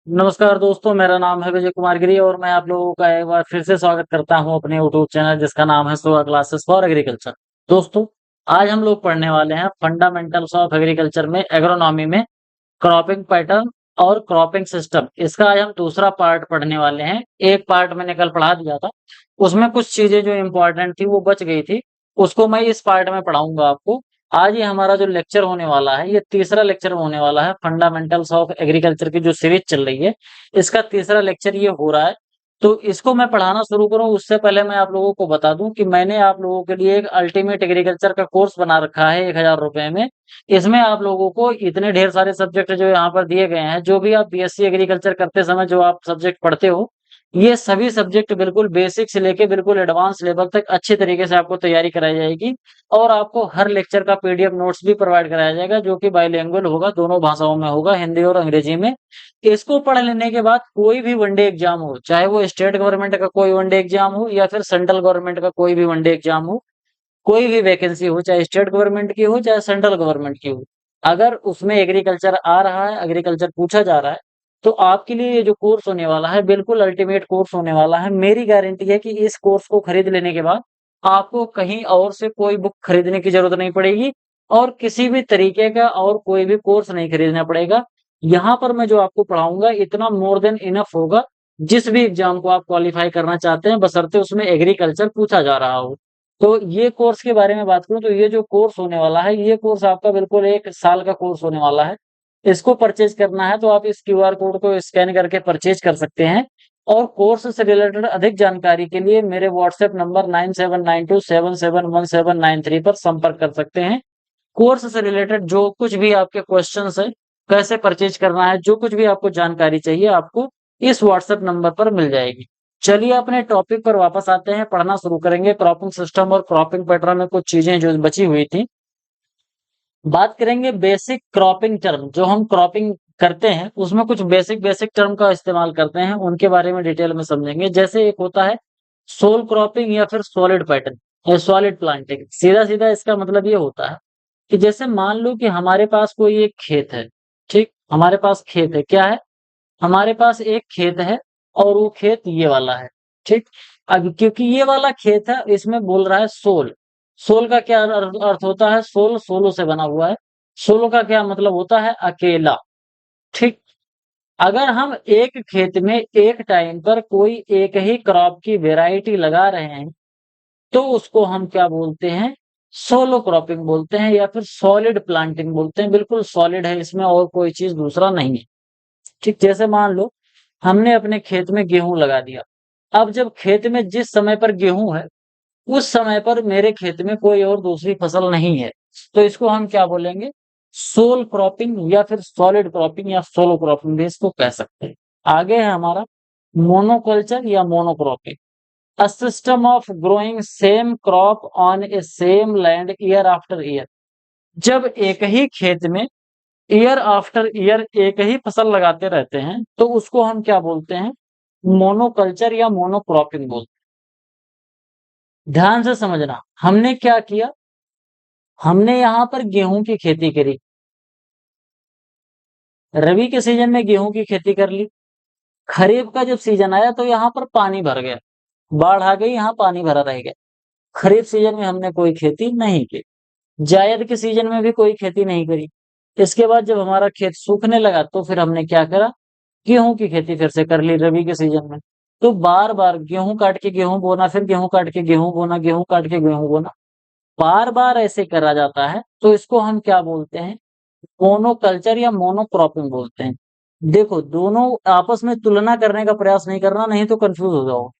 नमस्कार दोस्तों, मेरा नाम है विजय कुमार गिरी और मैं आप लोगों का एक बार फिर से स्वागत करता हूं अपने यूट्यूब चैनल जिसका नाम है सुहा क्लासेस फॉर एग्रीकल्चर। दोस्तों, आज हम लोग पढ़ने वाले हैं फंडामेंटल्स ऑफ एग्रीकल्चर में एग्रोनॉमी में क्रॉपिंग पैटर्न और क्रॉपिंग सिस्टम। इसका आज हम दूसरा पार्ट पढ़ने वाले हैं। एक पार्ट मैंने कल पढ़ा दिया था, उसमें कुछ चीजें जो इम्पोर्टेंट थी वो बच गई थी, उसको मैं इस पार्ट में पढ़ाऊंगा आपको। आज ये हमारा जो लेक्चर होने वाला है, ये तीसरा लेक्चर होने वाला है। फंडामेंटल्स ऑफ एग्रीकल्चर की जो सीरीज चल रही है, इसका तीसरा लेक्चर ये हो रहा है। तो इसको मैं पढ़ाना शुरू करूं उससे पहले मैं आप लोगों को बता दूं कि मैंने आप लोगों के लिए एक अल्टीमेट एग्रीकल्चर का कोर्स बना रखा है 1000 रुपए में। इसमें आप लोगों को इतने ढेर सारे सब्जेक्ट जो यहाँ पर दिए गए हैं, जो भी आप बीएससी एग्रीकल्चर करते समय जो आप सब्जेक्ट पढ़ते हो, ये सभी सब्जेक्ट बिल्कुल बेसिक से लेके बिल्कुल एडवांस लेवल तक अच्छे तरीके से आपको तैयारी कराई जाएगी। और आपको हर लेक्चर का पीडीएफ नोट्स भी प्रोवाइड कराया जाएगा, जो कि बाइलिंगुअल होगा, दोनों भाषाओं में होगा, हिंदी और अंग्रेजी में। इसको पढ़ लेने के बाद कोई भी वनडे एग्जाम हो, चाहे वो स्टेट गवर्नमेंट का कोई वनडे एग्जाम हो या फिर सेंट्रल गवर्नमेंट का कोई भी वनडे एग्जाम हो, कोई भी वैकेंसी हो, चाहे स्टेट गवर्नमेंट की हो चाहे सेंट्रल गवर्नमेंट की हो, अगर उसमें एग्रीकल्चर आ रहा है, एग्रीकल्चर पूछा जा रहा है, तो आपके लिए ये जो कोर्स होने वाला है बिल्कुल अल्टीमेट कोर्स होने वाला है। मेरी गारंटी है कि इस कोर्स को खरीद लेने के बाद आपको कहीं और से कोई बुक खरीदने की जरूरत नहीं पड़ेगी और किसी भी तरीके का और कोई भी कोर्स नहीं खरीदना पड़ेगा। यहाँ पर मैं जो आपको पढ़ाऊंगा इतना मोर देन इनफ होगा, जिस भी एग्जाम को आप क्वालिफाई करना चाहते हैं, बशर्ते उसमें एग्रीकल्चर पूछा जा रहा हो। तो ये कोर्स के बारे में बात करूं तो ये जो कोर्स होने वाला है, ये कोर्स आपका बिल्कुल 1 साल का कोर्स होने वाला है। इसको परचेज करना है तो आप इस क्यूआर कोड को स्कैन करके परचेज कर सकते हैं। और कोर्स से रिलेटेड अधिक जानकारी के लिए मेरे व्हाट्सएप नंबर 9792771793 पर संपर्क कर सकते हैं। कोर्स से रिलेटेड जो कुछ भी आपके क्वेश्चंस है, कैसे परचेज करना है, जो कुछ भी आपको जानकारी चाहिए, आपको इस व्हाट्सएप नंबर पर मिल जाएगी। चलिए अपने टॉपिक पर वापस आते हैं, पढ़ना शुरू करेंगे। क्रॉपिंग सिस्टम और क्रॉपिंग पैटर्न में कुछ चीजें जो बची हुई थी, बात करेंगे बेसिक क्रॉपिंग टर्म। जो हम क्रॉपिंग करते हैं उसमें कुछ बेसिक बेसिक टर्म का इस्तेमाल करते हैं, उनके बारे में डिटेल में समझेंगे। जैसे एक होता है सोल क्रॉपिंग या फिर सॉलिड पैटर्न या सॉलिड प्लांटिंग। सीधा सीधा इसका मतलब ये होता है कि जैसे मान लो कि हमारे पास कोई एक खेत है, ठीक, हमारे पास खेत है, क्या है, हमारे पास एक खेत है और वो खेत ये वाला है, ठीक। अब क्योंकि ये वाला खेत है, इसमें बोल रहा है सोल। सोल का क्या अर्थ होता है, सोल सोलो से बना हुआ है। सोलो का क्या मतलब होता है, अकेला, ठीक। अगर हम एक खेत में एक टाइम पर कोई एक ही क्रॉप की वेराइटी लगा रहे हैं, तो उसको हम क्या बोलते हैं, सोलो क्रॉपिंग बोलते हैं या फिर सॉलिड प्लांटिंग बोलते हैं। बिल्कुल सॉलिड है, इसमें और कोई चीज दूसरा नहीं है, ठीक। जैसे मान लो हमने अपने खेत में गेहूं लगा दिया। अब जब खेत में जिस समय पर गेहूं है, उस समय पर मेरे खेत में कोई और दूसरी फसल नहीं है, तो इसको हम क्या बोलेंगे, सोल क्रॉपिंग या फिर सॉलिड क्रॉपिंग या सोलो क्रॉपिंग भी इसको कह सकते हैं। आगे है हमारा मोनोकल्चर या monocropping. A system of growing same crop on A same land year after year. जब एक ही खेत में ईयर आफ्टर ईयर एक ही फसल लगाते रहते हैं, तो उसको हम क्या बोलते हैं, मोनोकल्चर या मोनोक्रॉपिंग बोलते हैं। ध्यान से समझना, हमने क्या किया, हमने यहाँ पर गेहूं की खेती करी, रबी के सीजन में गेहूं की खेती कर ली। खरीफ का जब सीजन आया तो यहाँ पर पानी भर गया, बाढ़ आ गई, यहाँ पानी भरा रह गया। खरीफ सीजन में हमने कोई खेती नहीं की। जायद के सीजन में भी कोई खेती नहीं करी। इसके बाद जब हमारा खेत सूखने लगा तो फिर हमने क्या करा, गेहूं की खेती फिर से कर ली रबी के सीजन में। तो बार बार गेहूं काट के गेहूं बोना, फिर गेहूं काट के गेहूं बोना, गेहूं काट के गेहूं बोना, बार बार ऐसे करा जाता है, तो इसको हम क्या बोलते हैं, मोनोकल्चर या मोनोक्रॉपिंग बोलते हैं। देखो, दोनों आपस में तुलना करने का प्रयास नहीं करना, नहीं तो कंफ्यूज हो जाओ।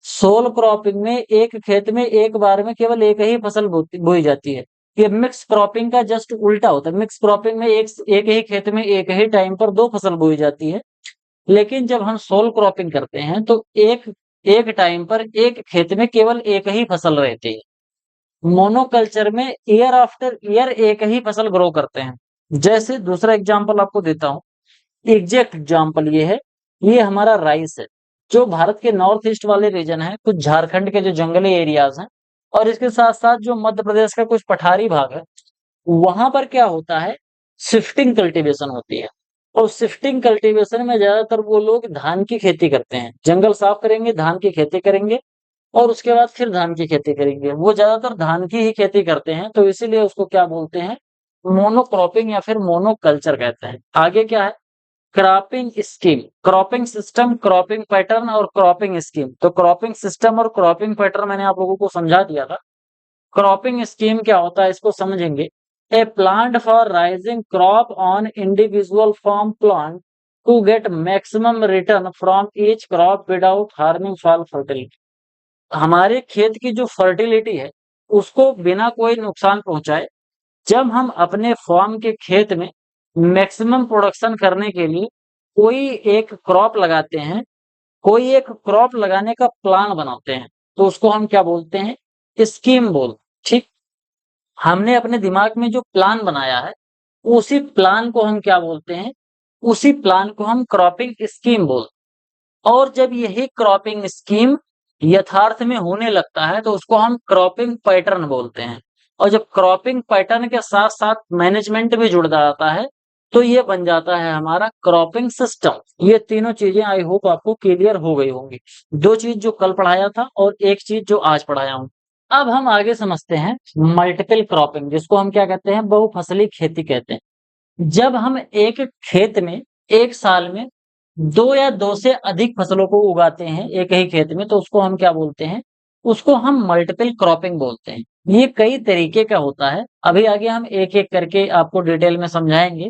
सोल क्रॉपिंग में एक खेत में एक बार में केवल एक ही फसल बोई जाती है। ये मिक्स क्रॉपिंग का जस्ट उल्टा होता है। मिक्स क्रॉपिंग में एक ही खेत में एक ही टाइम पर दो फसल बोई जाती है। लेकिन जब हम सोल क्रॉपिंग करते हैं तो एक एक टाइम पर एक खेत में केवल एक ही फसल रहती है। मोनोकल्चर में ईयर आफ्टर ईयर एक ही फसल ग्रो करते हैं। जैसे दूसरा एग्जांपल आपको देता हूं, एग्जैक्ट एग्जांपल ये है, ये हमारा राइस है, जो भारत के नॉर्थ ईस्ट वाले रीजन है, कुछ झारखंड के जो जंगली एरियाज हैं, और इसके साथ साथ जो मध्य प्रदेश का कुछ पठारी भाग है, वहां पर क्या होता है, शिफ्टिंग कल्टीवेशन होती है। और शिफ्टिंग कल्टीवेशन में ज्यादातर वो लोग धान की खेती करते हैं, जंगल साफ करेंगे, धान की खेती करेंगे और उसके बाद फिर धान की खेती करेंगे। वो ज्यादातर धान की ही खेती करते हैं, तो इसीलिए उसको क्या बोलते हैं, मोनोक्रॉपिंग या फिर मोनोकल्चर कहते हैं। आगे क्या है, cropping scheme, cropping system, cropping pattern और क्रॉपिंग स्कीम। तो क्रॉपिंग सिस्टम और क्रॉपिंग पैटर्न मैंने आप लोगों को समझा दिया था। क्रॉपिंग स्कीम क्या होता है इसको समझेंगे। A plant for rising crop on individual farm plant to get maximum return from each crop without harming soil fertility. हमारे खेत की जो फर्टिलिटी है उसको बिना कोई नुकसान पहुंचाए जब हम अपने फार्म के खेत में मैक्सिमम प्रोडक्शन करने के लिए कोई एक क्रॉप लगाते हैं, कोई एक क्रॉप लगाने का प्लान बनाते हैं, तो उसको हम क्या बोलते हैं, स्कीम बोल। ठीक, हमने अपने दिमाग में जो प्लान बनाया है उसी प्लान को हम क्या बोलते हैं, उसी प्लान को हम क्रॉपिंग स्कीम बोलते हैं। और जब यही क्रॉपिंग स्कीम यथार्थ में होने लगता है तो उसको हम क्रॉपिंग पैटर्न बोलते हैं। और जब क्रॉपिंग पैटर्न के साथ साथ मैनेजमेंट भी जुड़ जाता है तो ये बन जाता है हमारा क्रॉपिंग सिस्टम। ये तीनों चीजें आई होप आपको क्लियर हो गई होंगी। दो चीज जो कल पढ़ाया था और एक चीज जो आज पढ़ाया हूं। अब हम आगे समझते हैं मल्टीपल क्रॉपिंग, जिसको हम क्या कहते हैं, बहुफसली खेती कहते हैं। जब हम एक खेत में एक साल में दो या दो से अधिक फसलों को उगाते हैं एक ही खेत में, तो उसको हम क्या बोलते हैं, उसको हम मल्टीपल क्रॉपिंग बोलते हैं। ये कई तरीके का होता है, अभी आगे हम एक एक करके आपको डिटेल में समझाएंगे।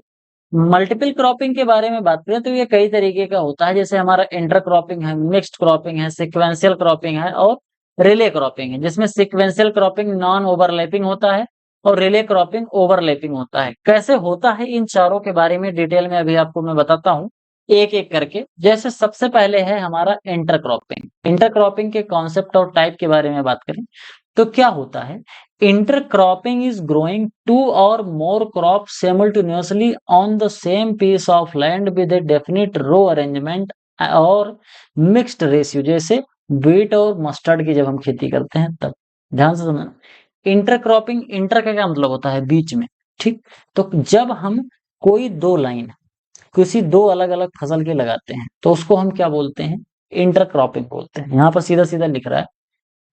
मल्टीपल क्रॉपिंग के बारे में बात करें तो ये कई तरीके का होता है, जैसे हमारा इंटर क्रॉपिंग है, मिक्स्ड क्रॉपिंग है, सिक्वेंशियल क्रॉपिंग है और रिले क्रॉपिंग है। जिसमें सिक्वेंशियल क्रॉपिंग नॉन ओवरलैपिंग होता है और रिले क्रॉपिंग ओवरलैपिंग होता है। कैसे होता है इन चारों के बारे में डिटेल में अभी आपको मैं बताता हूँ एक एक करके। जैसे सबसे पहले है हमारा इंटर क्रॉपिंग। इंटर क्रॉपिंग के कॉन्सेप्ट और टाइप के बारे में बात करें तो क्या होता है, intercropping is growing two or more crops simultaneously on the same piece of land with a definite row arrangement और mixed ratio। जैसे बीट और मस्टर्ड की जब हम खेती करते हैं तब, ध्यान से समझना। इंटरक्रॉपिंग, इंटर का क्या मतलब होता है, बीच में। ठीक, तो जब हम कोई दो लाइन किसी दो अलग अलग फसल के लगाते हैं तो उसको हम क्या बोलते हैं, इंटरक्रॉपिंग बोलते हैं। यहां पर सीधा सीधा लिख रहा है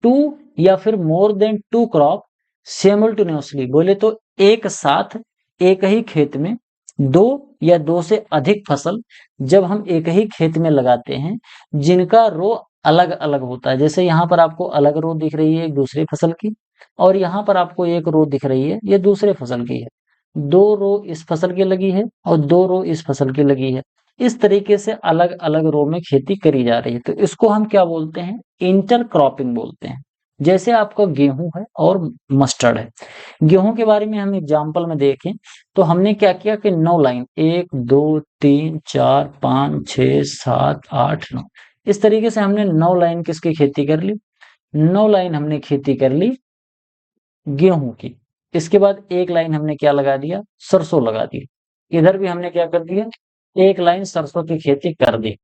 टू या फिर मोर देन टू क्रॉप सिमुलटेनियसली, बोले तो एक साथ एक ही खेत में दो या दो से अधिक फसल जब हम एक ही खेत में लगाते हैं जिनका रो अलग अलग होता है। जैसे यहाँ पर आपको अलग रो दिख रही है एक दूसरी फसल की, और यहाँ पर आपको एक रो दिख रही है ये दूसरे फसल की है। दो रो इस फसल की लगी है और दो रो इस फसल की लगी है। इस तरीके से अलग अलग रो में खेती करी जा रही है, तो इसको हम क्या बोलते हैं, इंटरक्रॉपिंग बोलते हैं। जैसे आपका गेहूं है और मस्टर्ड है। गेहूं के बारे में हम एग्जांपल में देखें तो हमने क्या किया कि 9 लाइन, 1 2 3 4 5 6 7 8 9, इस तरीके से हमने 9 लाइन किसकी खेती कर ली, 9 लाइन हमने खेती कर ली गेहूं की। इसके बाद एक लाइन हमने क्या लगा दिया, सरसों लगा दी। इधर भी हमने क्या कर दिया, एक लाइन सरसों की खेती कर दी।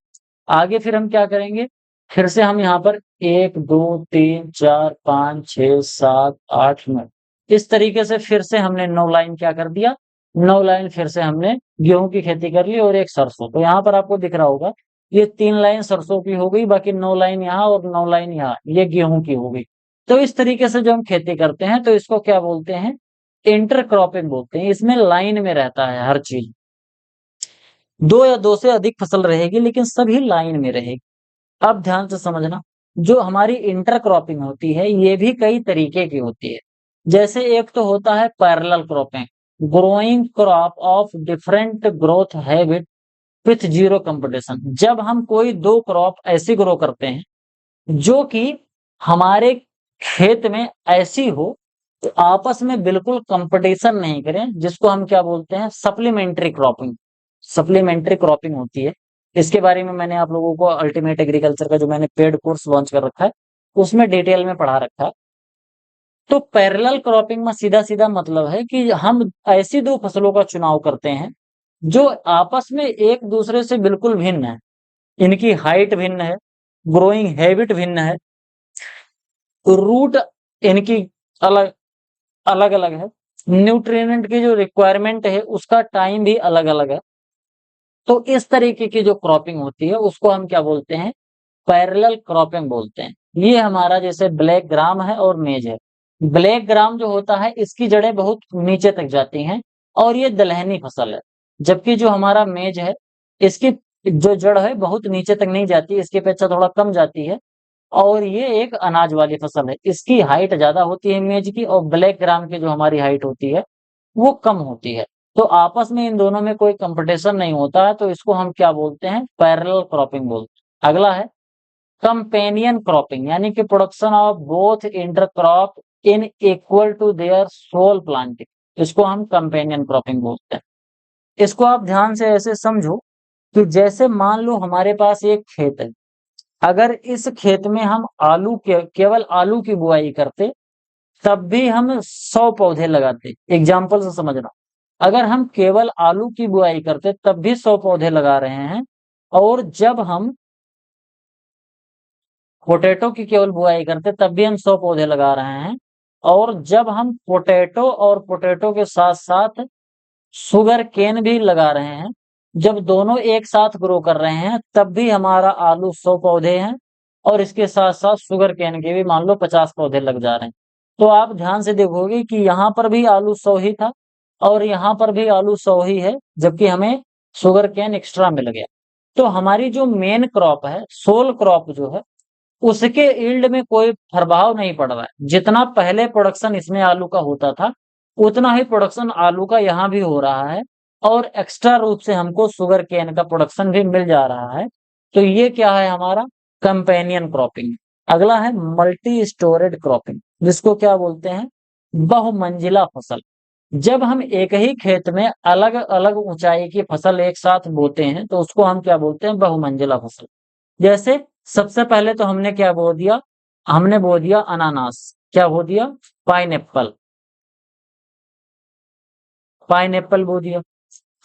आगे फिर हम क्या करेंगे, फिर से हम यहाँ पर 1 2 3 4 5 6 7 8 9, इस तरीके से फिर से हमने 9 लाइन क्या कर दिया, 9 लाइन फिर से हमने गेहूं की खेती कर ली और एक सरसों। तो यहाँ पर आपको दिख रहा होगा ये 3 लाइन सरसों की हो गई, बाकी 9 लाइन यहाँ और 9 लाइन यहाँ, ये गेहूं की हो गई। तो इस तरीके से जो हम खेती करते हैं तो इसको क्या बोलते हैं, इंटरक्रॉपिंग बोलते हैं। इसमें लाइन में रहता है हर चीज, दो या दो से अधिक फसल रहेगी लेकिन सभी लाइन में रहेगी। अब ध्यान से समझना, जो हमारी इंटरक्रॉपिंग होती है ये भी कई तरीके की होती है। जैसे एक तो होता है parallel cropping, growing crop of different growth habit with zero competition. जब हम कोई दो क्रॉप ऐसी ग्रो करते हैं जो कि हमारे खेत में ऐसी हो तो आपस में बिल्कुल कंपटीशन नहीं करें, जिसको हम क्या बोलते हैं, सप्लीमेंट्री क्रॉपिंग। सप्लीमेंट्री क्रॉपिंग होती है, इसके बारे में मैंने आप लोगों को अल्टीमेट एग्रीकल्चर का जो मैंने पेड कोर्स लॉन्च कर रखा है उसमें डिटेल में पढ़ा रखा है। तो पैरेलल क्रॉपिंग में सीधा सीधा मतलब है कि हम ऐसी दो फसलों का चुनाव करते हैं जो आपस में एक दूसरे से बिल्कुल भिन्न है। इनकी हाइट भिन्न है, ग्रोइंग हैबिट भिन्न है, रूट इनकी अलग अलग अलग है, न्यूट्रिएंट की जो रिक्वायरमेंट है उसका टाइम भी अलग अलग है। तो इस तरीके की जो क्रॉपिंग होती है उसको हम क्या बोलते हैं, पैरेलल क्रॉपिंग बोलते हैं। ये हमारा जैसे ब्लैक ग्राम है और मेज है। ब्लैक ग्राम जो होता है इसकी जड़ें बहुत नीचे तक जाती हैं और ये दलहनी फसल है, जबकि जो हमारा मेज है इसकी जो जड़ है बहुत नीचे तक नहीं जाती, इसकी अपेक्षा थोड़ा कम जाती है और ये एक अनाज वाली फसल है। इसकी हाइट ज्यादा होती है मेज की, और ब्लैक ग्राम की जो हमारी हाइट होती है वो कम होती है। तो आपस में इन दोनों में कोई कंपटीशन नहीं होता है, तो इसको हम क्या बोलते हैं, पैरेलल क्रॉपिंग बोलते हैं। अगला है कंपेनियन क्रॉपिंग, यानी कि production of both intercrop in equal to their sole planting. इसको हम कंपेनियन क्रॉपिंग बोलते हैं। इसको आप ध्यान से ऐसे समझो कि जैसे मान लो हमारे पास एक खेत है, अगर इस खेत में हम केवल आलू की बुआई करते तब भी हम 100 पौधे लगाते। एग्जाम्पल से समझना, अगर हम केवल आलू की बुआई करते तब भी 100 पौधे लगा रहे हैं, और जब हम पोटैटो की केवल बुआई करते तब भी हम 100 पौधे लगा रहे हैं, और जब हम पोटैटो और पोटैटो के साथ साथ शुगर केन भी लगा रहे हैं, जब दोनों एक साथ ग्रो कर रहे हैं तब भी हमारा आलू 100 पौधे हैं, और इसके साथ साथ शुगर केन के भी मान लो 50 पौधे लग जा रहे हैं। तो आप ध्यान से देखोगे कि यहाँ पर भी आलू 100 ही था और यहाँ पर भी आलू 100 ही है, जबकि हमें शुगर केन एक्स्ट्रा मिल गया। तो हमारी जो मेन क्रॉप है, सोल क्रॉप जो है, उसके यील्ड में कोई प्रभाव नहीं पड़ रहा है। जितना पहले प्रोडक्शन इसमें आलू का होता था उतना ही प्रोडक्शन आलू का यहाँ भी हो रहा है, और एक्स्ट्रा रूप से हमको शुगर केन का प्रोडक्शन भी मिल जा रहा है। तो ये क्या है, हमारा कंपेनियन क्रॉपिंग। अगला है मल्टी स्टोरेड क्रॉपिंग, जिसको क्या बोलते हैं, बहुमंजिला फसल। जब हम एक ही खेत में अलग अलग ऊंचाई की फसल एक साथ बोते हैं तो उसको हम क्या बोलते हैं, बहुमंजिला फसल। जैसे सबसे पहले तो हमने क्या बो दिया, हमने बो दिया अनानास। क्या बो दिया, पाइनएप्पल। पाइनएप्पल बो दिया।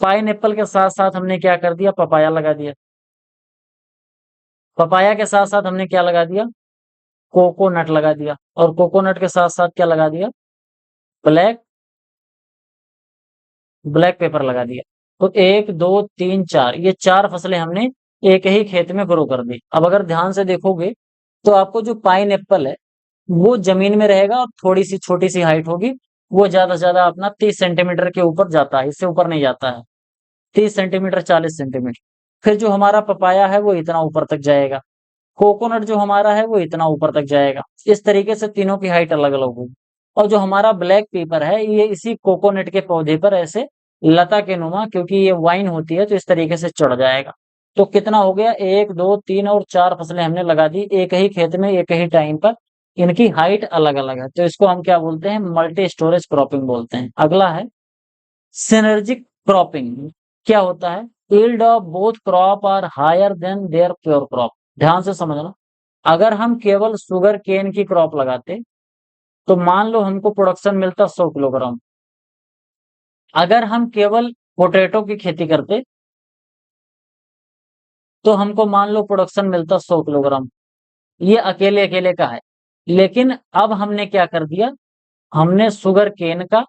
पाइनएप्पल के साथ साथ हमने क्या कर दिया, पपाया लगा दिया। पपाया के साथ साथ हमने क्या लगा दिया, कोकोनट लगा दिया। और कोकोनट के साथ साथ क्या लगा दिया, ब्लैक ब्लैक पेपर लगा दिया। तो 1 2 3 4, ये 4 फसलें हमने एक ही खेत में ग्रो कर दी। अब अगर ध्यान से देखोगे तो आपको जो पाइन एप्पल है वो जमीन में रहेगा और थोड़ी सी छोटी सी हाइट होगी। वो ज्यादा से ज्यादा अपना 30 सेंटीमीटर के ऊपर जाता है, इससे ऊपर नहीं जाता है। 30 सेंटीमीटर, 40 सेंटीमीटर। फिर जो हमारा पपाया है वो इतना ऊपर तक जाएगा। कोकोनट जो हमारा है वो इतना ऊपर तक जाएगा। इस तरीके से तीनों की हाइट अलग अलग होगी। और जो हमारा ब्लैक पेपर है ये इसी कोकोनट के पौधे पर ऐसे लता के नुमा, क्योंकि ये वाइन होती है तो इस तरीके से चढ़ जाएगा। तो कितना हो गया, 1 2 3 और 4 फसलें हमने लगा दी एक ही खेत में एक ही टाइम पर। इनकी हाइट अलग अलग है, तो इसको हम क्या बोलते हैं, मल्टी स्टोरेज क्रॉपिंग बोलते हैं। अगला है सिनर्जिक क्रॉपिंग। क्या होता है, yield of both crop are higher than their pure crop. ध्यान से समझना, अगर हम केवल शुगर केन की क्रॉप लगाते तो मान लो हमको प्रोडक्शन मिलता 100 किलोग्राम। अगर हम केवल पोटैटो की खेती करते तो हमको मान लो प्रोडक्शन मिलता 100 किलोग्राम। ये अकेले अकेले का है। लेकिन अब हमने क्या कर दिया, हमने शुगर केन का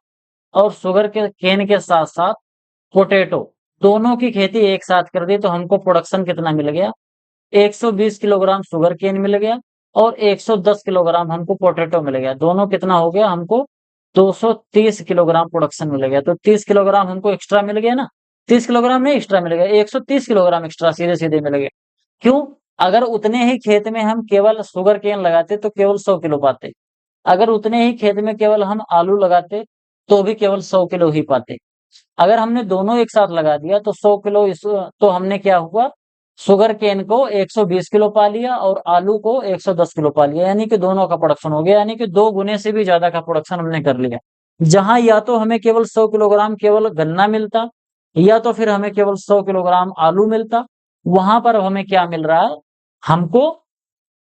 और शुगर के केन के साथ साथ पोटैटो दोनों की खेती एक साथ कर दी, तो हमको प्रोडक्शन कितना मिल गया, 120 किलोग्राम शुगर केन मिल गया और 110 किलोग्राम हमको पोटैटो मिल गया। दोनों कितना हो गया, हमको 230 किलोग्राम प्रोडक्शन मिल गया। तो 30 किलोग्राम हमको एक्स्ट्रा मिल गया ना, 30 किलोग्राम नहीं एक्स्ट्रा मिल गया, 130 किलोग्राम एक्स्ट्रा सीधे सीधे मिल गया। क्यों, अगर उतने ही खेत में हम केवल शुगर केन लगाते तो केवल 100 किलो पाते। अगर उतने ही खेत में केवल हम आलू लगाते तो भी केवल 100 किलो ही पाते। अगर हमने दोनों एक साथ लगा दिया तो 100 किलो तो हमने क्या हुआ, शुगर केन को 120 किलो पा लिया और आलू को 110 किलो पा लिया, यानी कि दोनों का प्रोडक्शन हो गया, यानी कि 2 गुने से भी ज्यादा का प्रोडक्शन हमने कर लिया। जहां या तो हमें केवल 100 किलोग्राम केवल गन्ना मिलता, या तो फिर हमें केवल 100 किलोग्राम आलू मिलता, वहां पर हमें क्या मिल रहा है, हमको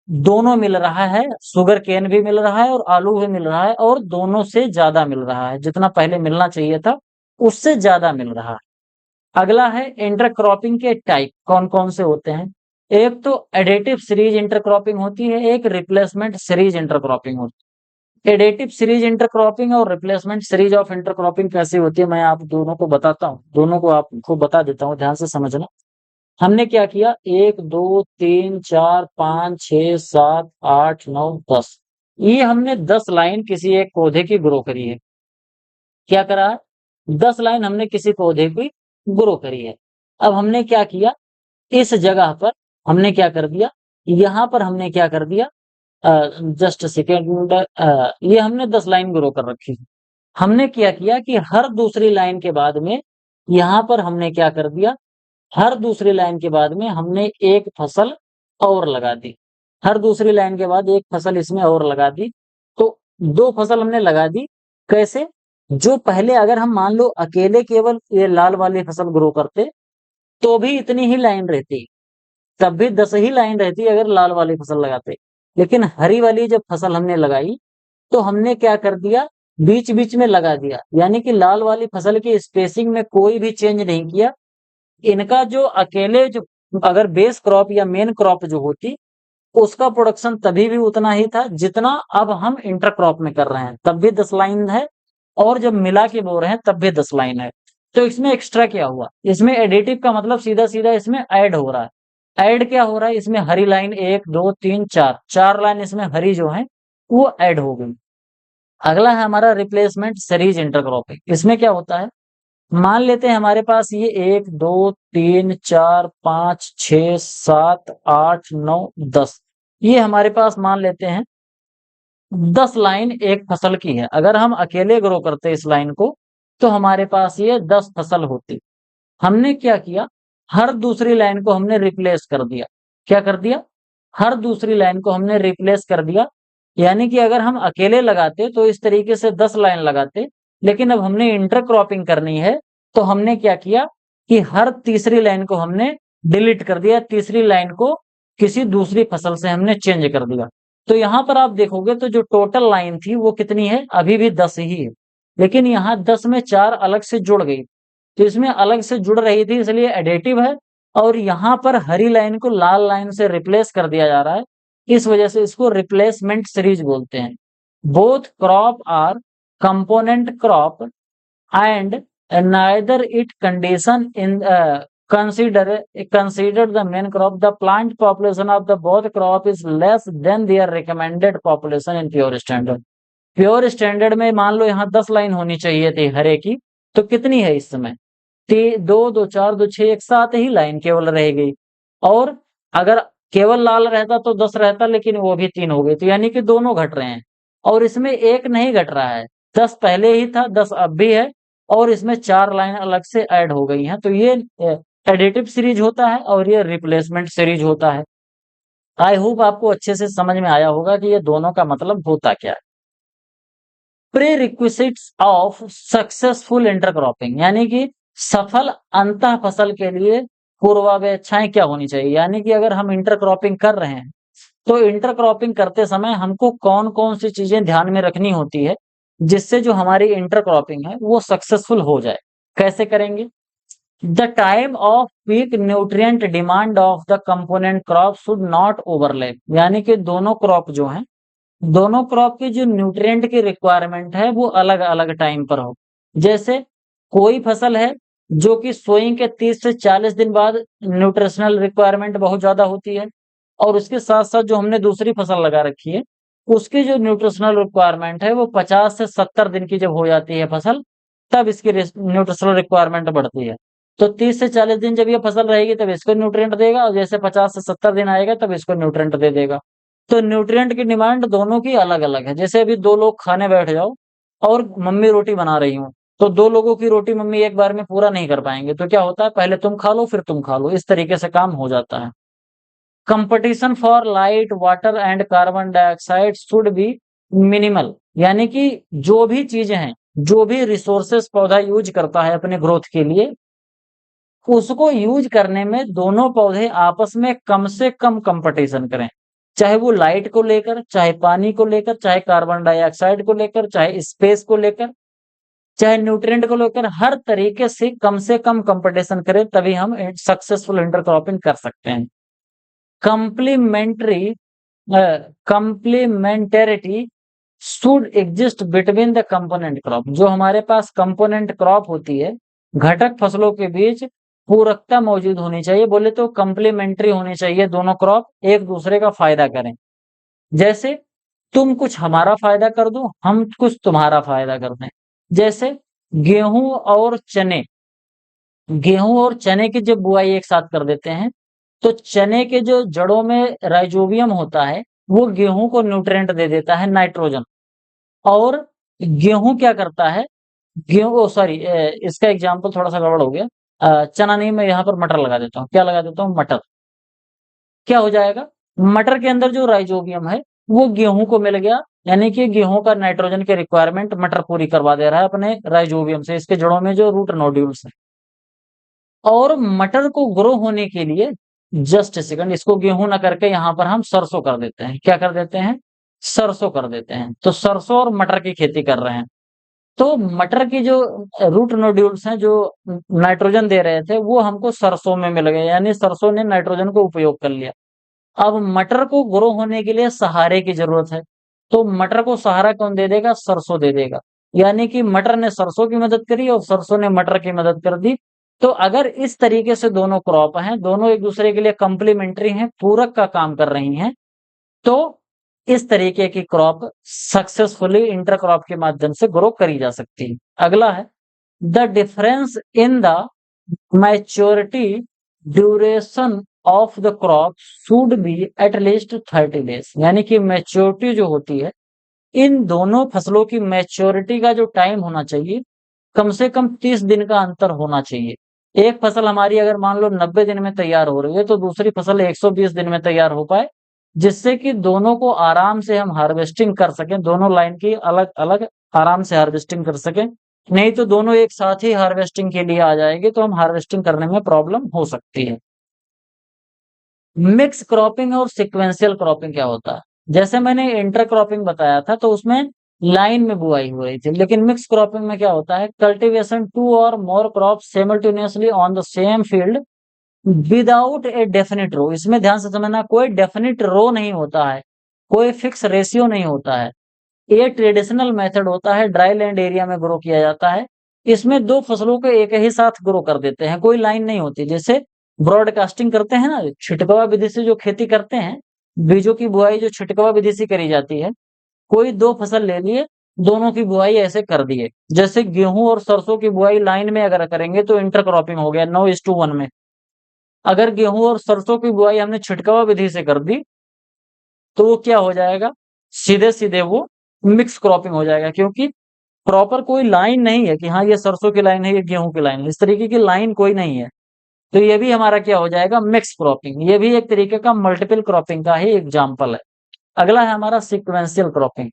दोनों मिल रहा है। शुगर केन भी मिल रहा है और आलू भी मिल रहा है, और दोनों से ज्यादा मिल रहा है। जितना पहले मिलना चाहिए था उससे ज्यादा मिल रहा है। अगला है इंटरक्रॉपिंग के टाइप कौन कौन से होते हैं। एक तो एडिटिव सीरीज इंटरक्रॉपिंग होती है, एक रिप्लेसमेंट सीरीज इंटरक्रॉपिंग होती एडेटिव सीरीज इंटरक्रॉपिंग और रिप्लेसमेंट सीरीज ऑफ इंटरक्रॉपिंग कैसे होती है, मैं आप दोनों को बताता हूँ, दोनों को आपको बता देता हूँ, ध्यान से समझना। हमने क्या किया, 1 2 3 4 5 6 7 8 9 10, ये हमने 10 लाइन किसी एक पौधे की ग्रो करी है। क्या करा है, 10 लाइन हमने किसी पौधे की ग्रो करी है। अब हमने क्या किया, इस जगह पर हमने क्या कर दिया, यहाँ पर हमने क्या कर दिया, जस्ट सेकेंड, ये हमने 10 लाइन ग्रो कर रखी है। हमने क्या किया कि हर दूसरी लाइन के बाद में यहाँ पर हमने क्या कर दिया, हर दूसरी लाइन के बाद में हमने एक फसल और लगा दी। हर दूसरी लाइन के बाद एक फसल इसमें और लगा दी, तो 2 फसल हमने लगा दी। कैसे, जो पहले अगर हम मान लो अकेले केवल ये लाल वाली फसल ग्रो करते तो भी इतनी ही लाइन रहती, तब भी 10 ही लाइन रहती अगर लाल वाली फसल लगाते। लेकिन हरी वाली जब फसल हमने लगाई तो हमने क्या कर दिया, बीच बीच में लगा दिया, यानी कि लाल वाली फसल की स्पेसिंग में कोई भी चेंज नहीं किया। इनका जो अकेले जो अगर बेस क्रॉप या मेन क्रॉप जो होती, उसका प्रोडक्शन तभी भी उतना ही था जितना अब हम इंटर क्रॉप में कर रहे हैं, तब भी 10 लाइन है, और जब मिला के बो रहे हैं तब भी 10 लाइन है। तो इसमें एक्स्ट्रा क्या हुआ, इसमें एडिटिव का मतलब सीधा सीधा इसमें ऐड हो रहा है। ऐड क्या हो रहा है, इसमें हरी लाइन 1 2 3 4, 4 लाइन इसमें हरी जो है वो ऐड हो गई। अगला है हमारा रिप्लेसमेंट सीरीज इंटरक्रॉपिंग। इसमें क्या होता है, मान लेते हैं हमारे पास ये 1 2 3 4 5 6 7 8 9 10, ये हमारे पास मान लेते हैं 10 लाइन एक फसल की है। अगर हम अकेले ग्रो करते इस लाइन को तो हमारे पास ये 10 फसल होती। हमने क्या किया, हर दूसरी लाइन को हमने रिप्लेस कर दिया। क्या कर दिया, हर दूसरी लाइन को हमने रिप्लेस कर दिया। यानी कि अगर हम अकेले लगाते तो इस तरीके से 10 लाइन लगाते, लेकिन अब हमने इंटरक्रॉपिंग करनी है तो हमने क्या किया कि हर तीसरी लाइन को हमने डिलीट कर दिया, तीसरी लाइन को किसी दूसरी फसल से हमने चेंज कर दिया। तो यहाँ पर आप देखोगे तो जो टोटल लाइन थी वो कितनी है, अभी भी 10 ही है, लेकिन यहाँ 10 में 4 अलग से जुड़ गई, तो इसमें अलग से जुड़ रही थी इसलिए एडिटिव है। और यहाँ पर हरी लाइन को लाल लाइन से रिप्लेस कर दिया जा रहा है, इस वजह से इसको रिप्लेसमेंट सीरीज बोलते हैं। Both crop R component crop and neither it condition in considered the main crop. The plant population of the both crop is less than their recommended population in pure standard. Pure standard में मान लो यहाँ 10 line होनी चाहिए थी हरे की, तो कितनी है इस समय, 2 2 4 2 6 एक साथ ही लाइन केवल रह गई। और अगर केवल लाल रहता तो 10 रहता, लेकिन वो भी 3 हो गए, तो यानी कि दोनों घट रहे हैं। और इसमें एक नहीं घट रहा है, 10 पहले ही था, 10 अब भी है, और इसमें 4 लाइन अलग से ऐड हो गई हैं। तो ये एडिटिव सीरीज होता है और ये रिप्लेसमेंट सीरीज होता है। आई होप आपको अच्छे से समझ में आया होगा कि ये दोनों का मतलब होता क्या है। प्रीरिक्विजिट्स ऑफ सक्सेसफुल इंटरक्रॉपिंग, यानी कि सफल अंतः फसल के लिए पूर्वापेक्षाएं क्या होनी चाहिए। यानी कि अगर हम इंटरक्रॉपिंग कर रहे हैं तो इंटरक्रॉपिंग करते समय हमको कौन कौन सी चीजें ध्यान में रखनी होती है जिससे जो हमारी इंटरक्रॉपिंग है वो सक्सेसफुल हो जाए। कैसे करेंगे, the time off peak nutrient demand of the component crop should not overlap, यानी कि दोनों क्रॉप जो हैं, दोनों क्रॉप की जो न्यूट्रिएंट की रिक्वायरमेंट है वो अलग अलग टाइम पर हो। जैसे कोई फसल है जो कि सोइंग के 30 से 40 दिन बाद न्यूट्रिशनल रिक्वायरमेंट बहुत ज्यादा होती है, और उसके साथ साथ जो हमने दूसरी फसल लगा रखी है उसकी जो न्यूट्रिशनल रिक्वायरमेंट है वो 50 से 70 दिन की जब हो जाती है फसल, तब इसकी न्यूट्रिशनल रिक्वायरमेंट बढ़ती है। तो 30 से 40 दिन जब ये फसल रहेगी तब इसको न्यूट्रिएंट देगा, और जैसे 50 से 70 दिन आएगा तब इसको न्यूट्रिएंट दे देगा। तो न्यूट्रिएंट की डिमांड दोनों की अलग अलग है। जैसे अभी 2 लोग खाने बैठ जाओ और मम्मी रोटी बना रही हूँ, तो 2 लोगों की रोटी मम्मी एक बार में पूरा नहीं कर पाएंगे, तो क्या होता है, पहले तुम खा लो फिर तुम खा लो, इस तरीके से काम हो जाता है। Competition for light water and carbon dioxide should be minimal, यानी कि जो भी चीजें हैं, जो भी रिसोर्सेस पौधा यूज करता है अपने ग्रोथ के लिए, उसको यूज करने में दोनों पौधे आपस में कम से कम कंपटीशन करें। चाहे वो लाइट को लेकर, चाहे पानी को लेकर, चाहे कार्बन डाइऑक्साइड को लेकर, चाहे स्पेस को लेकर, चाहे न्यूट्रिएंट को लेकर, हर तरीके से कम कंपटीशन करें, तभी हम सक्सेसफुल इंटरक्रॉपिंग कर सकते हैं। Complementary complementarity should exist between the component crop. जो हमारे पास कंपोनेंट क्रॉप होती है, घटक फसलों के बीच पूरकता मौजूद होनी चाहिए, बोले तो कंप्लीमेंट्री होनी चाहिए, दोनों क्रॉप एक दूसरे का फायदा करें। जैसे तुम कुछ हमारा फायदा कर दो, हम कुछ तुम्हारा फायदा कर दें। जैसे गेहूं और चने, गेहूं और चने की जब बुआई एक साथ कर देते हैं, तो चने के जो जड़ों में राइजोबियम होता है, वो गेहूं को न्यूट्रिएंट दे देता है, नाइट्रोजन। और गेहूं क्या करता है, गेहूं सॉरी, इसका एग्जाम्पल थोड़ा सा गड़बड़ हो गया। चना नहीं, मैं यहाँ पर मटर लगा देता हूँ। क्या लगा देता हूँ? मटर। क्या हो जाएगा? मटर के अंदर जो राइजोबियम है वो गेहूं को मिल गया, यानी कि गेहूं का नाइट्रोजन की रिक्वायरमेंट मटर पूरी करवा दे रहा है अपने राइजोबियम से, इसके जड़ों में जो रूट नोड्यूल्स है। और मटर को ग्रो होने के लिए, जस्ट सेकंड, इसको गेहूं ना करके यहाँ पर हम सरसों कर देते हैं। क्या कर देते हैं? सरसों कर देते हैं। तो सरसों और मटर की खेती कर रहे हैं। तो मटर की जो रूट नोड्यूल्स हैं, जो नाइट्रोजन दे रहे थे, वो हमको सरसों में मिल गए, यानी सरसों ने नाइट्रोजन को उपयोग कर लिया। अब मटर को ग्रो होने के लिए सहारे की जरूरत है, तो मटर को सहारा कौन दे देगा? सरसों दे देगा। यानी कि मटर ने सरसों की मदद करी और सरसों ने मटर की मदद कर दी। तो अगर इस तरीके से दोनों क्रॉप हैं, दोनों एक दूसरे के लिए कंप्लीमेंट्री हैं, पूरक का काम कर रही हैं, तो इस तरीके की क्रॉप सक्सेसफुली इंटरक्रॉप के माध्यम से ग्रो करी जा सकती है। अगला है the difference in the maturity duration of the crop should B at least 30 days. यानी कि मैच्योरिटी जो होती है, इन दोनों फसलों की मैच्योरिटी का जो टाइम होना चाहिए, कम से कम 30 दिन का अंतर होना चाहिए। एक फसल हमारी अगर मान लो 90 दिन में तैयार हो रही है, तो दूसरी फसल 120 दिन में तैयार हो पाए, जिससे कि दोनों को आराम से हम हार्वेस्टिंग कर सकें, दोनों लाइन की अलग अलग आराम से हार्वेस्टिंग कर सकें। नहीं तो दोनों एक साथ ही हार्वेस्टिंग के लिए आ जाएगी, तो हम हार्वेस्टिंग करने में प्रॉब्लम हो सकती है। मिक्स क्रॉपिंग और सिक्वेंशियल क्रॉपिंग क्या होता है? जैसे मैंने इंटर क्रॉपिंग बताया था, तो उसमें लाइन में बुआई हो रही थी, लेकिन मिक्स क्रॉपिंग में क्या होता है? कल्टीवेशन टू और more crop simultaneously on the same field without a definite row. इसमें ध्यान से समझना, कोई डेफिनिट रो नहीं होता है, कोई फिक्स रेशियो नहीं होता है। ये ट्रेडिशनल मेथड होता है, ड्राई लैंड एरिया में ग्रो किया जाता है। इसमें दो फसलों को एक ही साथ ग्रो कर देते हैं, कोई लाइन नहीं होती। जैसे ब्रॉडकास्टिंग करते हैं ना, छिटकवा विधि से जो खेती करते हैं, बीजों की बुआई जो छिटकवा विधि से करी जाती है, कोई दो फसल ले लिए, दोनों की बुआई ऐसे कर दिए। जैसे गेहूं और सरसों की बुआई लाइन में अगर करेंगे तो इंटरक्रॉपिंग हो गया 9:1 में। अगर गेहूं और सरसों की बुआई हमने छिटकवा विधि से कर दी, तो वो क्या हो जाएगा? सीधे सीधे वो मिक्स क्रॉपिंग हो जाएगा, क्योंकि प्रॉपर कोई लाइन नहीं है कि हाँ ये सरसों की लाइन है, ये गेहूं की लाइन है, इस तरीके की लाइन कोई नहीं है। तो ये भी हमारा क्या हो जाएगा? Mix cropping. ये भी एक तरीके का मल्टीपल क्रॉपिंग का ही एग्जाम्पल है। अगला है हमारा सिक्वेंशियल क्रॉपिंग।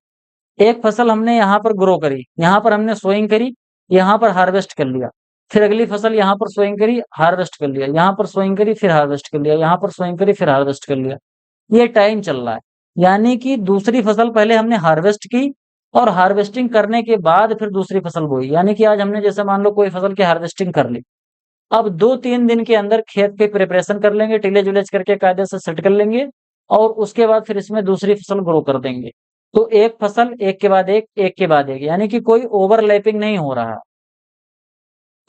एक फसल हमने यहाँ पर ग्रो करी, यहाँ पर हमने सोइंग करी, यहाँ पर हार्वेस्ट कर लिया, फिर अगली फसल यहाँ पर सोइंग करी, हार्वेस्ट कर लिया, यहाँ पर सोइंग करी, फिर हार्वेस्ट कर लिया, यहाँ पर सोइंग करी, फिर हार्वेस्ट कर लिया। ये टाइम चल रहा है, यानी कि दूसरी फसल पहले हमने हार्वेस्ट की, और हार्वेस्टिंग करने के बाद फिर दूसरी फसल बोई। यानी कि आज हमने जैसे मान लो कोई फसल की हार्वेस्टिंग कर ली, अब 2-3 दिन के अंदर खेत की प्रिपरेशन कर लेंगे, टिलेज विलेज करके कायदे से सेट कर लेंगे, और उसके बाद फिर इसमें दूसरी फसल ग्रो कर देंगे। तो एक फसल एक के बाद एक, एक के बाद एक, यानी कि कोई ओवरलैपिंग नहीं हो रहा।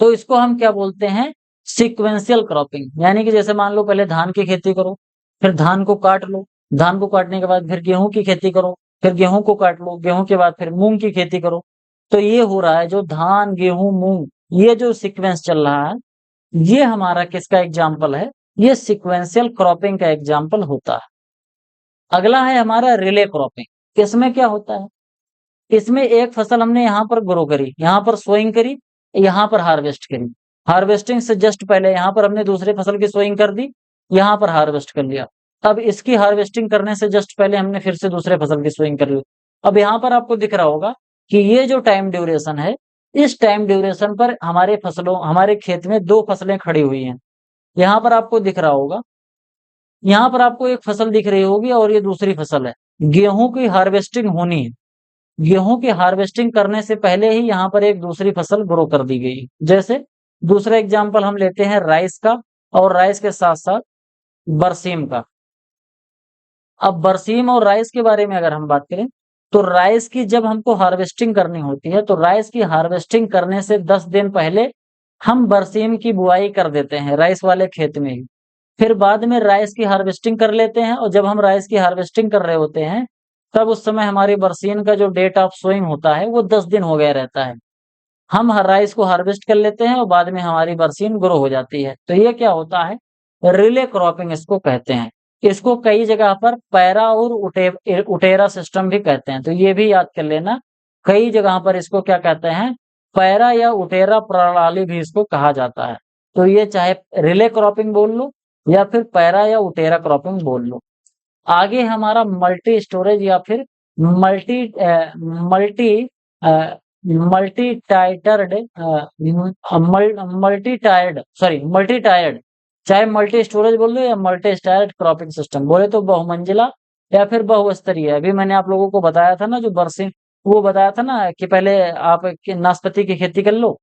तो इसको हम क्या बोलते हैं? Sequential cropping. यानी कि जैसे मान लो पहले धान की खेती करो, फिर धान को काट लो, धान को काटने के बाद फिर गेहूं की खेती करो, फिर गेहूं को काट लो, गेहूं के बाद फिर मूंग की खेती करो। तो ये हो रहा है, जो धान गेहूं मूंग, ये जो सीक्वेंस चल रहा है, ये हमारा किसका एग्जाम्पल है? ये सिक्वेंशियल क्रॉपिंग का एग्जाम्पल होता है। अगला है हमारा रिले क्रॉपिंग। इसमें क्या होता है? इसमें एक फसल हमने यहाँ पर ग्रो करी, यहाँ पर सोइंग करी, यहाँ पर हार्वेस्ट करी। हार्वेस्टिंग से जस्ट पहले यहाँ पर हमने दूसरी फसल की सोइंग कर दी, यहाँ पर हार्वेस्ट कर लिया। अब इसकी हार्वेस्टिंग करने से जस्ट पहले हमने फिर से दूसरे फसल की सोइंग कर ली। अब यहाँ पर आपको दिख रहा होगा कि ये जो टाइम ड्यूरेशन है, इस टाइम ड्यूरेशन पर हमारे खेत में दो फसलें खड़ी हुई हैं। यहाँ पर आपको दिख रहा होगा, यहाँ पर आपको एक फसल दिख रही होगी और ये दूसरी फसल है। गेहूं की हार्वेस्टिंग होनी है, गेहूं की हार्वेस्टिंग करने से पहले ही यहाँ पर एक दूसरी फसल ग्रो कर दी गई। जैसे दूसरा एग्जाम्पल हम लेते हैं राइस का, और राइस के साथ साथ बरसीम का। अब बरसीम और राइस के बारे में अगर हम बात करें, तो राइस की जब हमको हार्वेस्टिंग करनी होती है, तो राइस की हार्वेस्टिंग करने से 10 दिन पहले हम बरसीम की बुआई कर देते हैं राइस वाले खेत में ही। फिर बाद में राइस की हार्वेस्टिंग कर लेते हैं, और जब हम राइस की हार्वेस्टिंग कर रहे होते हैं, तब उस समय हमारी बरसीन का जो डेट ऑफ सोइंग होता है वो 10 दिन हो गया रहता है। हम हर राइस को हार्वेस्ट कर लेते हैं और बाद में हमारी बरसीन ग्रो हो जाती है। तो ये क्या होता है, रिले क्रॉपिंग इसको कहते हैं। इसको कई जगह पर पैरा और उटेरा सिस्टम भी कहते हैं, तो ये भी याद कर लेना। कई जगह पर इसको क्या कहते हैं, पैरा या उटेरा प्रणाली भी इसको कहा जाता है। तो ये चाहे रिले क्रॉपिंग बोल लो या फिर पैरा या उटेरा क्रॉपिंग बोल लो। आगे हमारा मल्टी स्टोरेज या फिर multi multi multi tiered multi tiered sorry multi tiered, चाहे मल्टी स्टोरेज बोल लो या मल्टी टायर्ड क्रॉपिंग सिस्टम बोले तो बहुमंजिला या फिर बहुस्तरीय। अभी मैंने आप लोगों को बताया था ना, जो बरसीन वो बताया था ना कि पहले आप नाशपाती की खेती कर लो,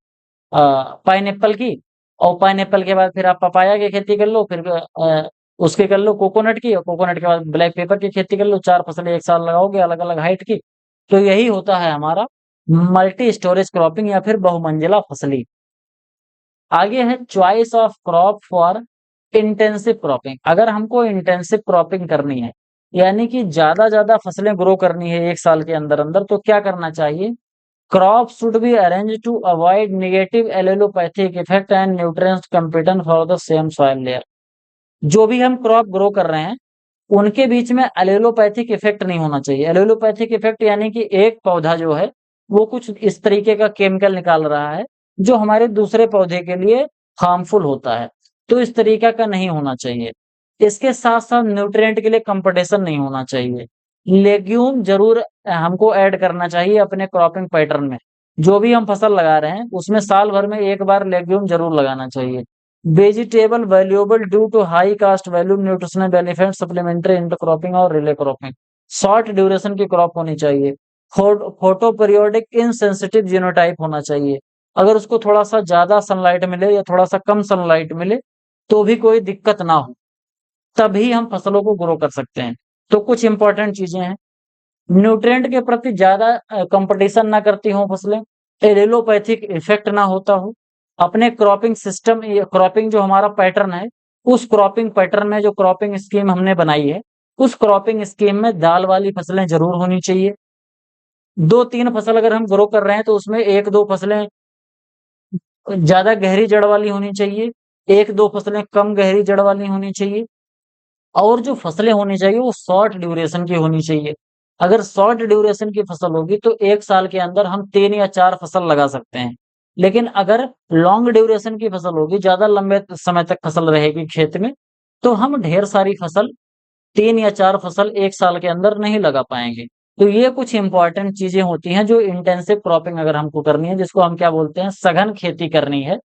पाइनएप्पल की, और पाइनएप्पल के बाद फिर आप पपाया की खेती कर लो, फिर उसके कर लो कोकोनट की, और कोकोनट के बाद ब्लैक पेपर की खेती कर लो। 4 फसलें एक साल लगाओगे अलग अलग हाइट की। तो यही होता है हमारा मल्टी स्टोरेज क्रॉपिंग या फिर बहुमंजिला फसली। आगे है choice of crop for intensive cropping. अगर हमको इंटेंसिव क्रॉपिंग करनी है, यानी कि ज्यादा फसलें ग्रो करनी है एक साल के अंदर अंदर, तो क्या करना चाहिए, crop should be arrange to avoid negative allopathic effect and nutrients competition for the same soil layer. जो भी हम क्रॉप ग्रो कर रहे हैं उनके बीच में एलोपैथिक इफेक्ट नहीं होना चाहिए। एलोपैथिक इफेक्ट यानी कि एक पौधा जो है वो कुछ इस तरीके का केमिकल निकाल रहा है जो हमारे दूसरे पौधे के लिए हार्मफुल होता है, तो इस तरीका का नहीं होना चाहिए। इसके साथ साथ न्यूट्रिएंट के लिए कंपटीशन नहीं होना चाहिए। लेग्यूम जरूर हमको ऐड करना चाहिए अपने क्रॉपिंग पैटर्न में। जो भी हम फसल लगा रहे हैं उसमें साल भर में एक बार लेग्यूम जरूर लगाना चाहिए। Vegetable valuable due to high cost value nutritional benefit supplementary intercropping और रिले क्रॉपिंग। शॉर्ट ड्यूरेशन की क्रॉप होनी चाहिए। फोटो पीरियोडिक इनसेंसिटिव जीनोटाइप होना चाहिए। अगर उसको थोड़ा सा ज्यादा सनलाइट मिले या थोड़ा सा कम सनलाइट मिले तो भी कोई दिक्कत ना हो, तभी हम फसलों को ग्रो कर सकते हैं। तो कुछ इंपॉर्टेंट चीजें हैं, न्यूट्रिएंट के प्रति ज्यादा कंपटीशन ना करती हो फसलें, एलोपैथिक इफेक्ट ना होता हो, अपने क्रॉपिंग सिस्टम क्रॉपिंग जो हमारा पैटर्न है उस क्रॉपिंग पैटर्न में जो क्रॉपिंग स्कीम हमने बनाई है उस क्रॉपिंग स्कीम में दाल वाली फसलें जरूर होनी चाहिए। 2-3 फसल अगर हम ग्रो कर रहे हैं तो उसमें 1-2 फसलें ज्यादा गहरी जड़ वाली होनी चाहिए, 1-2 फसलें कम गहरी जड़ वाली होनी चाहिए, और जो फसलें होनी चाहिए वो शॉर्ट ड्यूरेशन की होनी चाहिए। अगर शॉर्ट ड्यूरेशन की फसल होगी तो 1 साल के अंदर हम 3 या 4 फसल लगा सकते हैं। लेकिन अगर लॉन्ग ड्यूरेशन की फसल होगी, ज्यादा लंबे समय तक फसल रहेगी खेत में, तो हम ढेर सारी फसल 3 या 4 फसल 1 साल के अंदर नहीं लगा पाएंगे। तो ये कुछ इंपॉर्टेंट चीजें होती हैं जो इंटेंसिव क्रॉपिंग अगर हमको करनी है, जिसको हम क्या बोलते हैं, सघन खेती करनी है,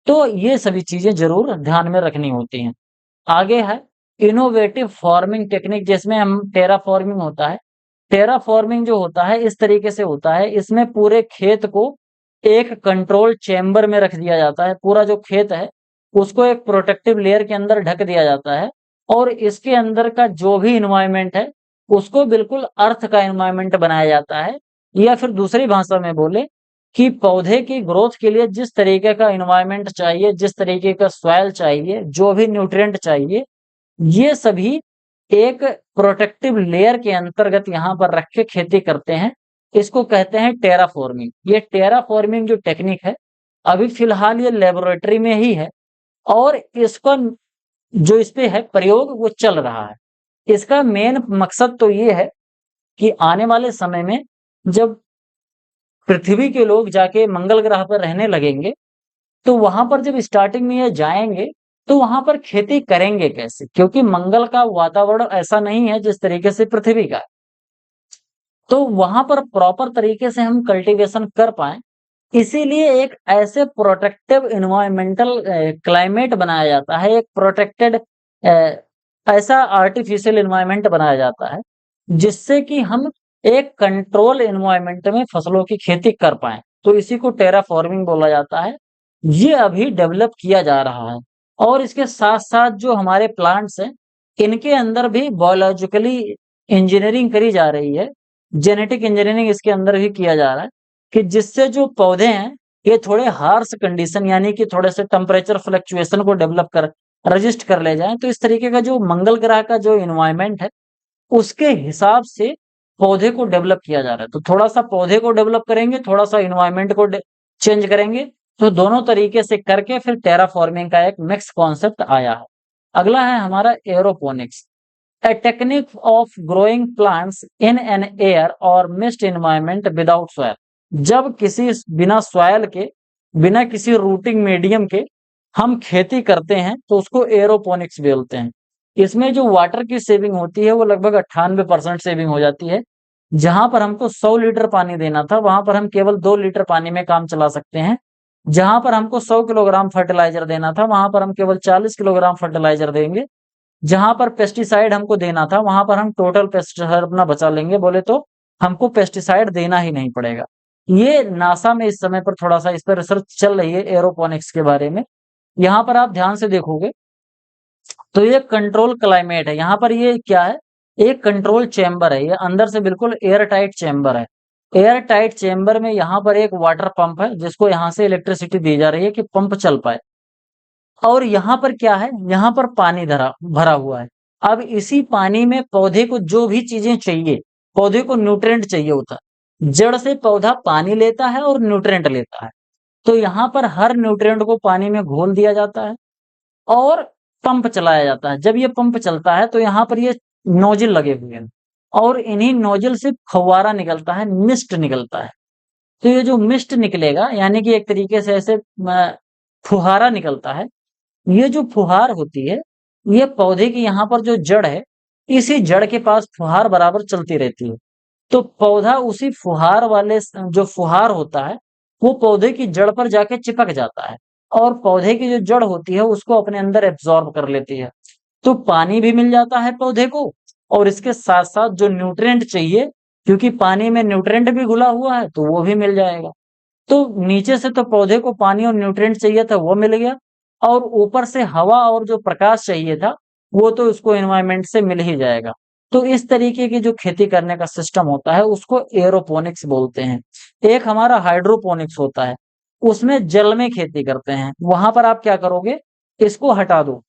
तो ये सभी चीजें जरूर ध्यान में रखनी होती हैं। आगे है इनोवेटिव फार्मिंग टेक्निक, जिसमें हम टेरा फार्मिंग होता है। टेरा फार्मिंग जो होता है इस तरीके से होता है, इसमें पूरे खेत को एक कंट्रोल चेंबर में रख दिया जाता है। पूरा जो खेत है उसको एक प्रोटेक्टिव लेयर के अंदर ढक दिया जाता है, और इसके अंदर का जो भी इन्वायरमेंट है उसको बिल्कुल अर्थ का इन्वायरमेंट बनाया जाता है। या फिर दूसरी भाषा में बोले कि पौधे की ग्रोथ के लिए जिस तरीके का इन्वायरमेंट चाहिए, जिस तरीके का सॉइल चाहिए, जो भी न्यूट्रिएंट चाहिए, ये सभी एक प्रोटेक्टिव लेयर के अंतर्गत यहाँ पर रख के खेती करते हैं। इसको कहते हैं टेराफॉर्मिंग। ये टेराफॉर्मिंग जो टेक्निक है अभी फिलहाल ये लेबोरेटरी में ही है, और इसका जो इस पे है प्रयोग वो चल रहा है। इसका मेन मकसद तो ये है कि आने वाले समय में जब पृथ्वी के लोग जाके मंगल ग्रह पर रहने लगेंगे, तो वहां पर जब स्टार्टिंग में ये जाएंगे तो वहां पर खेती करेंगे कैसे, क्योंकि मंगल का वातावरण ऐसा नहीं है जिस तरीके से पृथ्वी का है। तो वहां पर प्रॉपर तरीके से हम कल्टीवेशन कर पाए, इसीलिए एक ऐसे प्रोटेक्टिव इन्वायरमेंटल क्लाइमेट बनाया जाता है, एक प्रोटेक्टेड ऐसा आर्टिफिशियल इन्वायरमेंट बनाया जाता है जिससे कि हम एक कंट्रोल इन्वायरमेंट में फसलों की खेती कर पाए। तो इसी को टेराफॉर्मिंग बोला जाता है। ये अभी डेवलप किया जा रहा है, और इसके साथ साथ जो हमारे प्लांट्स हैं इनके अंदर भी बायोलॉजिकली इंजीनियरिंग करी जा रही है, जेनेटिक इंजीनियरिंग इसके अंदर भी किया जा रहा है कि जिससे जो पौधे हैं ये थोड़े हार्श कंडीशन यानी कि थोड़े से टेम्परेचर फ्लक्चुएशन को डेवलप कर रजिस्ट कर ले जाएं। तो इस तरीके का जो मंगल ग्रह का जो इन्वायरमेंट है उसके हिसाब से पौधे को डेवलप किया जा रहा है। तो थोड़ा सा पौधे को डेवलप करेंगे, थोड़ा सा इन्वायरमेंट को चेंज करेंगे, तो दोनों तरीके से करके फिर टेराफॉर्मिंग का एक नेक्स्ट कॉन्सेप्ट आया है। अगला है हमारा aeroponics, a technique of growing plants in an air or mist environment without soil। जब किसी बिना सॉयल के, बिना किसी रूटिंग मीडियम के हम खेती करते हैं तो उसको एरोपोनिक्स बोलते हैं। इसमें जो वाटर की सेविंग होती है वो लगभग 98% सेविंग हो जाती है। जहां पर हमको 100 लीटर पानी देना था वहां पर हम केवल 2 लीटर पानी में काम चला सकते हैं। जहां पर हमको 100 किलोग्राम फर्टिलाइजर देना था वहां पर हम केवल 40 किलोग्राम फर्टिलाइजर देंगे। जहां पर पेस्टिसाइड हमको देना था वहां पर हम टोटल पेस्टिसाइड अपना बचा लेंगे, बोले तो हमको पेस्टिसाइड देना ही नहीं पड़ेगा। ये नासा में इस समय पर थोड़ा सा इस पर रिसर्च चल रही है एरोपोनिक्स के बारे में। यहाँ पर आप ध्यान से देखोगे तो ये कंट्रोल क्लाइमेट है। यहाँ पर ये क्या है, एक कंट्रोल चेम्बर है, ये अंदर से बिल्कुल एयर टाइट चेम्बर है। एयर टाइट चेम्बर में यहाँ पर एक वाटर पंप है जिसको यहाँ से इलेक्ट्रिसिटी दी जा रही है कि पंप चल पाए। और यहाँ पर क्या है, यहाँ पर पानी भरा हुआ है। अब इसी पानी में पौधे को जो भी चीजें चाहिए, पौधे को न्यूट्रिएंट चाहिए होता है। जड़ से पौधा पानी लेता है और न्यूट्रिएंट लेता है। तो यहाँ पर हर न्यूट्रिएंट को पानी में घोल दिया जाता है और पंप चलाया जाता है। जब ये पंप चलता है तो यहाँ पर ये नोजल लगे हुए हैं और इन्हीं नोजल से फव्वारा निकलता है, मिस्ट निकलता है। तो ये जो मिस्ट निकलेगा यानी कि एक तरीके से ऐसे फुहारा निकलता है। ये जो फुहार होती है ये पौधे की यहाँ पर जो जड़ है इसी जड़ के पास फुहार बराबर चलती रहती है। तो पौधा उसी फुहार वाले जो फुहार होता है वो पौधे की जड़ पर जाके चिपक जाता है और पौधे की जो जड़ होती है उसको अपने अंदर एब्जॉर्ब कर लेती है। तो पानी भी मिल जाता है पौधे को और इसके साथ साथ जो न्यूट्रिएंट चाहिए, क्योंकि पानी में न्यूट्रिएंट भी घुला हुआ है तो वो भी मिल जाएगा। तो नीचे से तो पौधे को पानी और न्यूट्रिएंट चाहिए था वो मिल गया और ऊपर से हवा और जो प्रकाश चाहिए था वो तो उसको एनवायरनमेंट से मिल ही जाएगा। तो इस तरीके की जो खेती करने का सिस्टम होता है उसको एरोपोनिक्स बोलते हैं। एक हमारा हाइड्रोपोनिक्स होता है, उसमें जल में खेती करते हैं। वहां पर आप क्या करोगे, इसको हटा दो,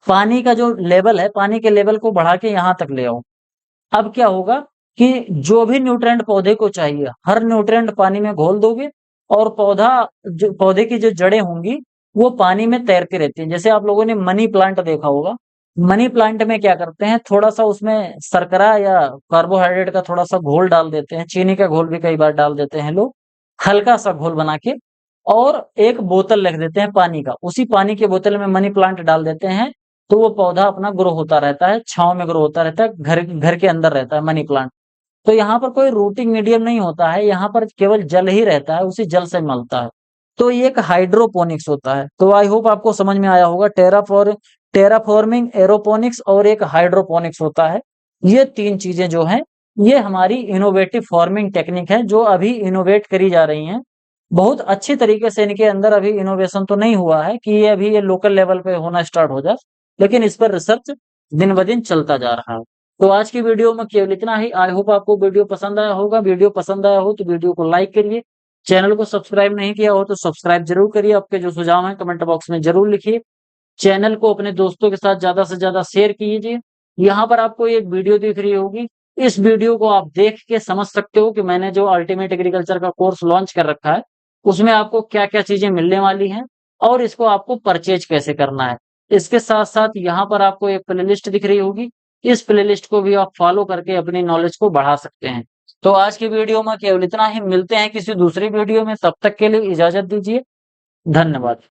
पानी का जो लेवल है पानी के लेवल को बढ़ा के यहाँ तक ले आओ। अब क्या होगा कि जो भी न्यूट्रिएंट पौधे को चाहिए हर न्यूट्रिएंट पानी में घोल दोगे और पौधे की जो जड़ें होंगी वो पानी में तैरती रहती हैं। जैसे आप लोगों ने मनी प्लांट देखा होगा, मनी प्लांट में क्या करते हैं, थोड़ा सा उसमें शर्करा या कार्बोहाइड्रेट का थोड़ा सा घोल डाल देते हैं, चीनी का घोल भी कई बार डाल देते हैं लोग, हल्का सा घोल बना के, और एक बोतल रख देते हैं पानी का, उसी पानी के बोतल में मनी प्लांट डाल देते हैं। तो वो पौधा अपना ग्रो होता रहता है, छांव में ग्रो होता रहता है, घर के अंदर रहता है मनी प्लांट। तो यहाँ पर कोई रूटिंग मीडियम नहीं होता है, यहाँ पर केवल जल ही रहता है, उसी जल से मिलता है। तो ये एक हाइड्रोपोनिक्स होता है। तो आई होप आपको समझ में आया होगा, टेराफॉर्मिंग, एरोपोनिक्स और एक हाइड्रोपोनिक्स होता है। ये तीन चीजें जो हैं ये हमारी इनोवेटिव फार्मिंग टेक्निक है जो अभी इनोवेट करी जा रही हैं। बहुत अच्छी तरीके से इनके अंदर अभी इनोवेशन तो नहीं हुआ है कि ये लोकल लेवल पे होना स्टार्ट हो जाए, लेकिन इस पर रिसर्च दिन ब दिन चलता जा रहा है। तो आज की वीडियो में केवल इतना ही। आई होप आपको वीडियो पसंद आया होगा। वीडियो पसंद आया हो तो वीडियो को लाइक करिए, चैनल को सब्सक्राइब नहीं किया हो तो सब्सक्राइब जरूर करिए। आपके जो सुझाव हैं कमेंट बॉक्स में जरूर लिखिए। चैनल को अपने दोस्तों के साथ ज्यादा से ज्यादा शेयर कीजिए। यहाँ पर आपको एक वीडियो दिख रही होगी, इस वीडियो को आप देख के समझ सकते हो कि मैंने जो अल्टीमेट एग्रीकल्चर का कोर्स लॉन्च कर रखा है उसमें आपको क्या क्या चीजें मिलने वाली हैं और इसको आपको परचेज कैसे करना है। इसके साथ साथ यहाँ पर आपको एक प्लेलिस्ट दिख रही होगी, इस प्लेलिस्ट को भी आप फॉलो करके अपनी नॉलेज को बढ़ा सकते हैं। तो आज की वीडियो में केवल इतना ही, मिलते हैं किसी दूसरी वीडियो में, तब तक के लिए इजाजत दीजिए। धन्यवाद।